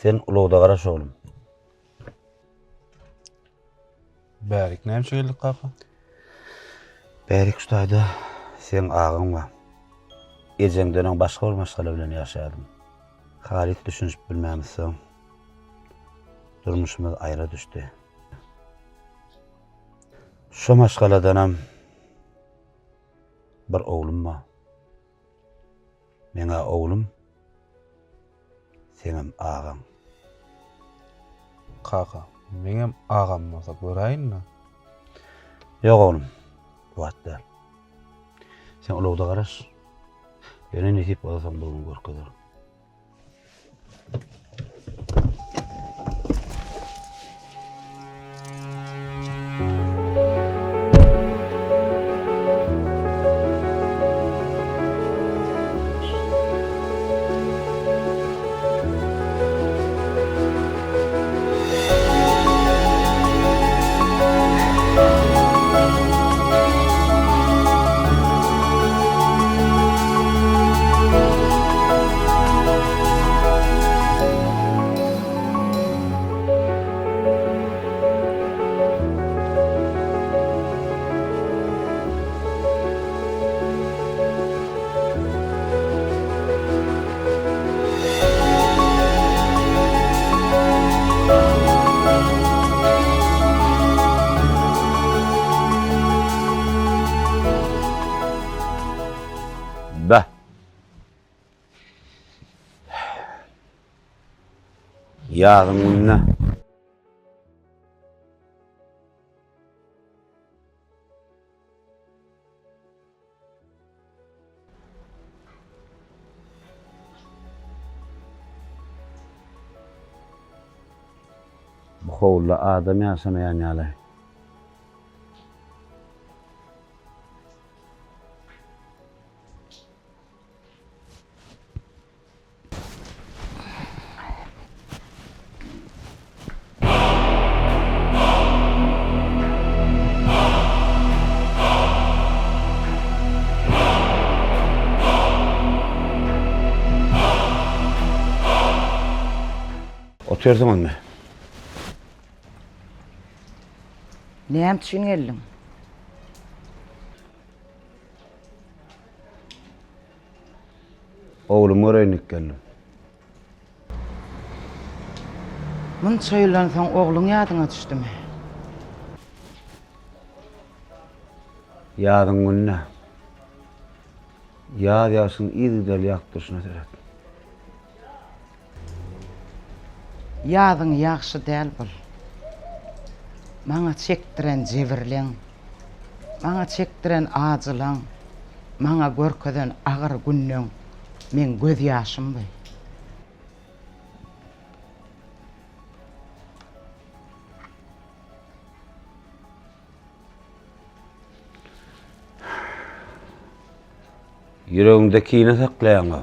Sen ulugda garaş oğlum. Bärik näme geldik kaka? Bärik ustayda sen ağın var. Ejemden başga bir maşgala bilen ýaşadym. Halit düşünüp bilmämizsen durmuşymyz aýra düşdi. Şu maşgaladanam bir oğlum var. Meňe oğlum, senem ağam. Kaka, meňem agam bolsa göräýinmi? Yok oğlum, wagt däl. Sen ulugda garaş. Ýöne netip bolsaň bugun görkezler. Bah. Yağın gününe. Bu hovuzda adam yaşamayan ýaly. Otursun mı? Näme üçin geldim? Oğlum öğrenip geldim. Mun söýlenseň ogluň ýadyňa düşdümi? Yağın gününe. Yağ ýaşyň ýygydaly ýakdyryşyna teret. Ýadyň ýagşy däl bol. Maňa çekdiren jebirleň, maňa çekdiren ajylaň, maňa görkeden agyr günleň men göz ýaşymby. Yüreğimdekini saklayaňa.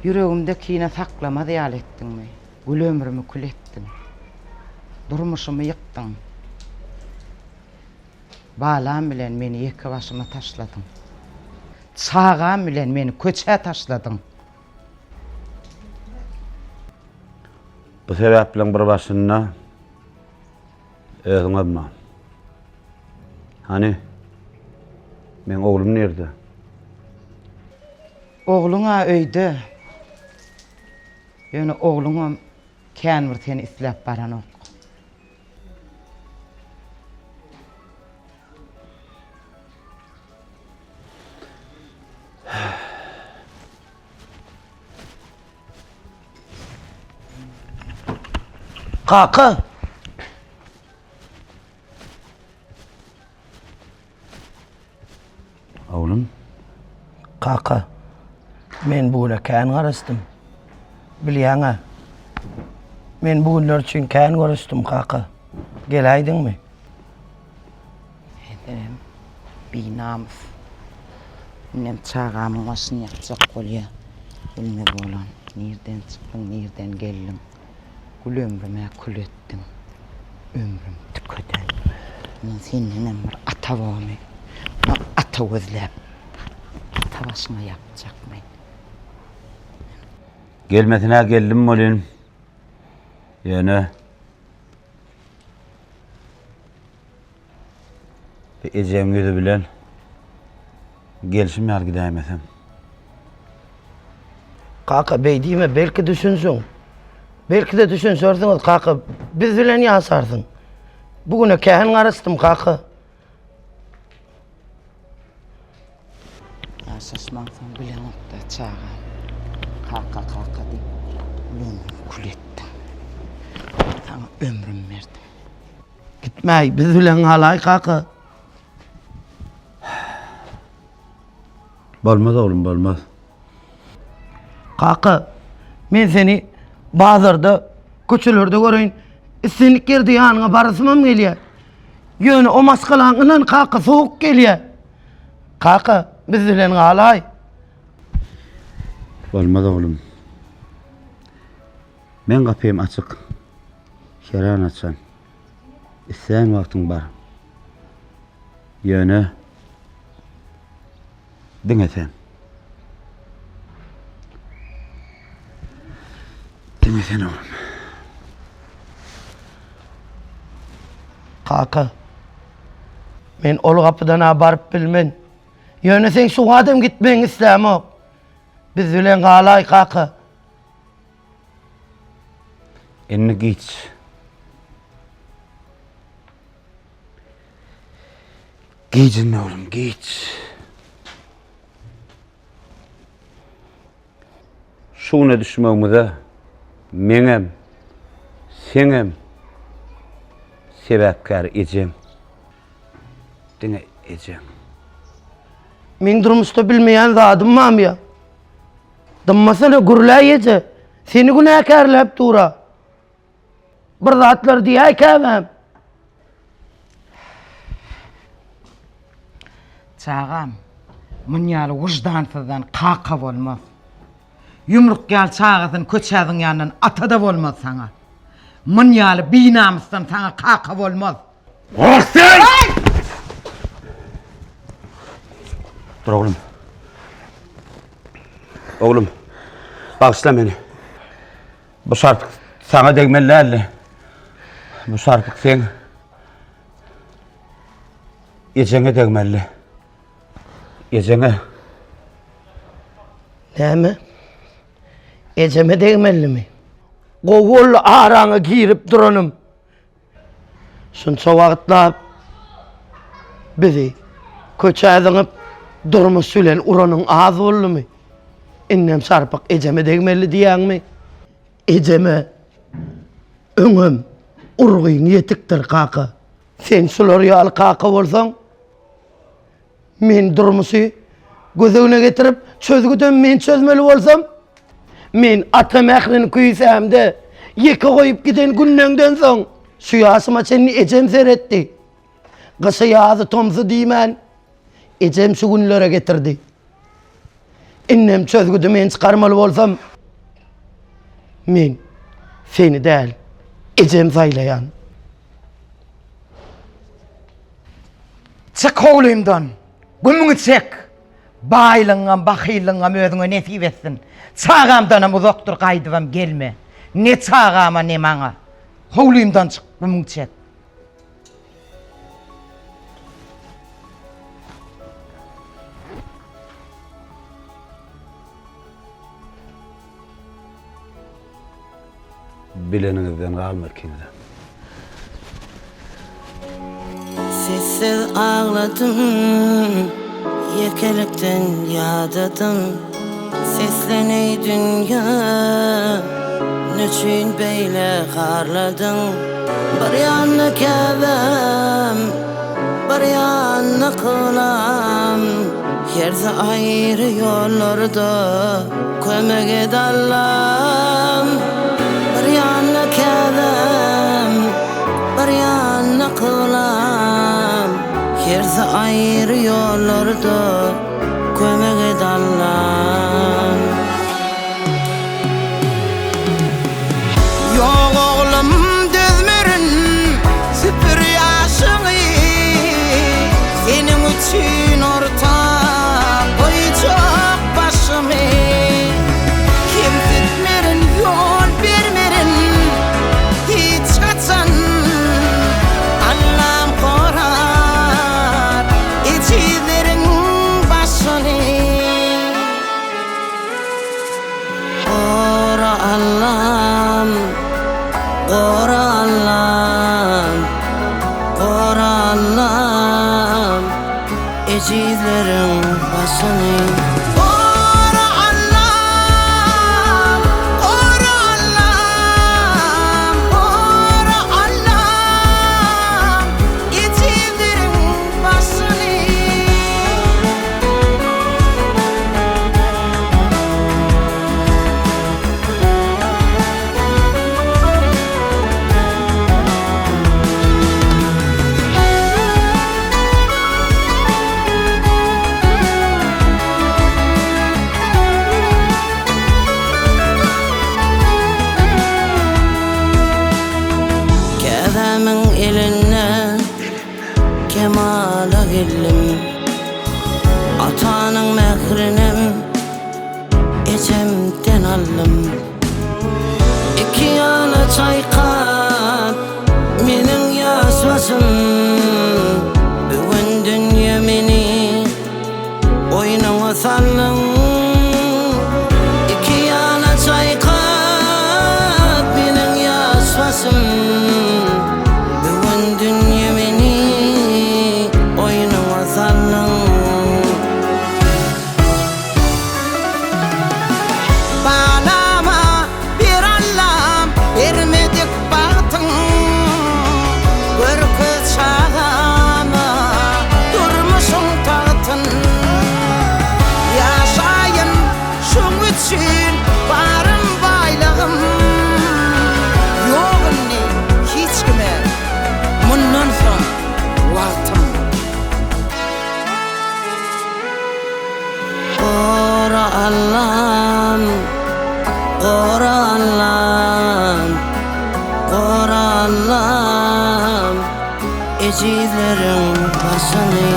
Yüregimde kine saklama diýal etdiňmi? Gül ömrümi kül etdiň. Durmuşymy ýykdyň. Balam bilen meni ýeki başyma taşladyň. Çağam bilen meni köçe taşladyň. Bu sebäplen bir başyna özüňe bilmä. Hani men oğlum nerede? Ogluňa öýde. Ýöne ogluňa kän bir seni isläp baranok. Kaka! Oğlum, Kaka, men bugüne kän garastym. Bilýäňa. Men bugünler üçin kän garastym kaka. Gelaýdyňmy? Edem, binamız. Nem çağamın başını yapacak bolýa. Bilme bolan, nerden çıktın, nerden geldin. Gül ömrüme kül ettin. Ömrüm tükeden. Men seninle bir ata boğumy. Ata özläp. Ata başına yapacak men. gelmesine geldim molin. Ýöne ejem gözü bilen gelişim ýar gidämesem. Kaka beýdime belki düşünsün. Belki de düşünsörsiňiz kaka biz bilen ýaşarsyn. Bugüne kähin garastym kaka. Yaşaşmaňsyň bilenokda çağam. Kaka diýip ulan kul etdim. Sana ömrüm berdim. Gitmeý biz bilen galaý kaka. Bolmaz oğlum, bolmaz. Kaka men seni bazarda köçelerde göreýin. Isynlyk girdi ýanyňa barasymam gelýär. Ýöne o maskalaňydan kaka soğuk gelýär. Kaka biz bilen galaý. Bolmaz oğlum. Men gapym açyk. Şeran açan. Sen wagtyň bar. Ýöne diňesen. Diňesen oğlum. Kaka men ol gapydan baryp bilmen. Ýöne sen şu adam gitmeň islämok. Biz bilen galaý kaka. Enni giç. Giycin oğlum, giç. Şuna düşmemize meňem, seňem sebäpkär ejem. Diňe ejem. Men durmuşda bilmeýän zadym mam ýa. Dymmasana gürläýeje. Seni günäkärläp dura. Bir zatlar diýär käbäm. Çağam, munyalı vicdansızdan kaka bolmaz. Yumruk gel çağızın köçäziň ýanyndan atada bolmaz sana. Munyalı binamysdan sana kaka bolmaz. Sen! Dur oğlum. Oğlum, bağışla beni. Bu şarpık sana degmellerle. Bu şarpık sen ecene degmelli. Ecene. Näme? Ejeme degmellimi? Gowul araňa girip duranım. Şunça wagtlar bizi köçäziňip durmuş bilen uranyň az boldymy? Innem sarpyk ejeme degmelli diýäňmi? Ejeme öňüm urgyň ýetikdir kaka. Sen şular ýaly kaka bolsaň men durmuşy gözüne getirip çözgüden men çözmeli bolsam men ata mährini küýsämde ýeke goýup giden günnäňden soň şu ýaşyma seni ejem seretdi. Gysy ýazy tomsy diýmän. Ejem şu günlere getirdi. Innem çözgüde men çykarmaly bolsam men seni däl ejem saýlaýan. Çık oğlumdan. Gümüňi çek. Baýlyňam, bahylyňam özüňe nesip etsin. Çağamdanam uzakdyr gaýdybam gelme. Ne çağama ne maňa. Oğlumdan çık, gümüňi çek. Bileningizden galma ikinize. Sessiz ağladım, yekelikten yadadım. Sesleney dünya, nöçün beyle harladın. Bir yanına käbem, bir yanına kılam. Yerse ayrı yollarda kömek ed Allah'ım. Bir yanına käbem, bir yanına kılam. Yerse ayrı yollarda kömek ed Allah'ım. Yok oğlum düzmerin süpür yaşını. Senin için ortak koyacak başımı. Kim tutmerin yol vermerin ecizlerin başını. Ora Allah, ora Allah, ora Allah, ecizlerin başını. Keremin eline kemala geldim, atanın mehrinem ecemden aldım. İki yana çaykat menin yaşasım, bugün dünya meni oyununa sallım. İki yana çaykat menin yaşasım, bugün dünya meni oyununa sallım. Bağlama bir Allah'ım vermedik baktın, görkü çağıma durmuşsun tahtın. Yaşayın şun için varım baylığım, yok ne hiç kime bundan sonra vaktim. Ora Allah'ım, ora Allah'ım, ora Allah'ım, ecizlerin başını.